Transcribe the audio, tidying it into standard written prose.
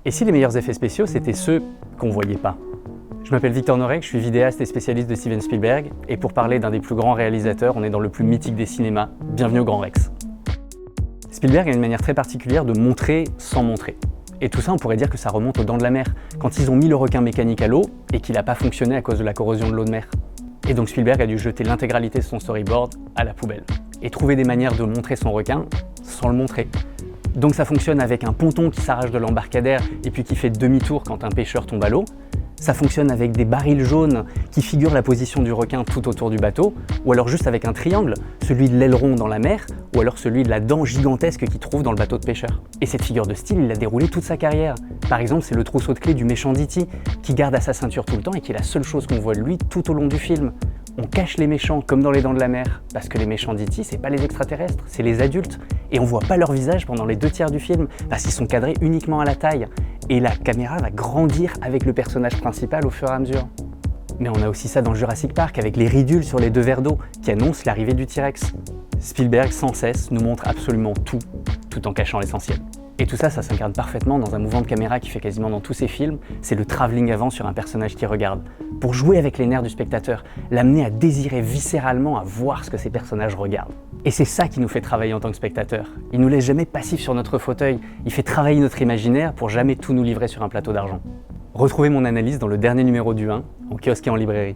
Et si les meilleurs effets spéciaux, c'était ceux qu'on voyait pas? Je m'appelle Victor Norek, je suis vidéaste et spécialiste de Steven Spielberg, et pour parler d'un des plus grands réalisateurs, on est dans le plus mythique des cinémas. Bienvenue au Grand Rex. Spielberg a une manière très particulière de montrer sans montrer. Et tout ça, on pourrait dire que ça remonte aux Dents de la Mer, quand ils ont mis le requin mécanique à l'eau et qu'il n'a pas fonctionné à cause de la corrosion de l'eau de mer. Et donc Spielberg a dû jeter l'intégralité de son storyboard à la poubelle et trouver des manières de montrer son requin sans le montrer. Donc ça fonctionne avec un ponton qui s'arrache de l'embarcadère et puis qui fait demi-tour quand un pêcheur tombe à l'eau. Ça fonctionne avec des barils jaunes qui figurent la position du requin tout autour du bateau, ou alors juste avec un triangle, celui de l'aileron dans la mer, ou alors celui de la dent gigantesque qu'il trouve dans le bateau de pêcheur. Et cette figure de style, il l'a déroulée toute sa carrière. Par exemple, c'est le trousseau de clés du méchant d'E.T. qui garde à sa ceinture tout le temps et qui est la seule chose qu'on voit de lui tout au long du film. On cache les méchants comme dans Les Dents de la Mer, parce que les méchants d'E.T. c'est pas les extraterrestres, c'est les adultes. Et on voit pas leur visage pendant les 2/3 du film, parce qu'ils sont cadrés uniquement à la taille. Et la caméra va grandir avec le personnage principal au fur et à mesure. Mais on a aussi ça dans Jurassic Park, avec les ridules sur les 2 verres d'eau, qui annoncent l'arrivée du T-Rex. Spielberg, sans cesse, nous montre absolument tout en cachant l'essentiel. Et tout ça, ça s'incarne parfaitement dans un mouvement de caméra qui fait quasiment dans tous ses films, c'est le travelling avant sur un personnage qui regarde. Pour jouer avec les nerfs du spectateur, l'amener à désirer viscéralement à voir ce que ces personnages regardent. Et c'est ça qui nous fait travailler en tant que spectateur. Il nous laisse jamais passifs sur notre fauteuil, il fait travailler notre imaginaire pour jamais tout nous livrer sur un plateau d'argent. Retrouvez mon analyse dans le dernier numéro du 1, en kiosque et en librairie.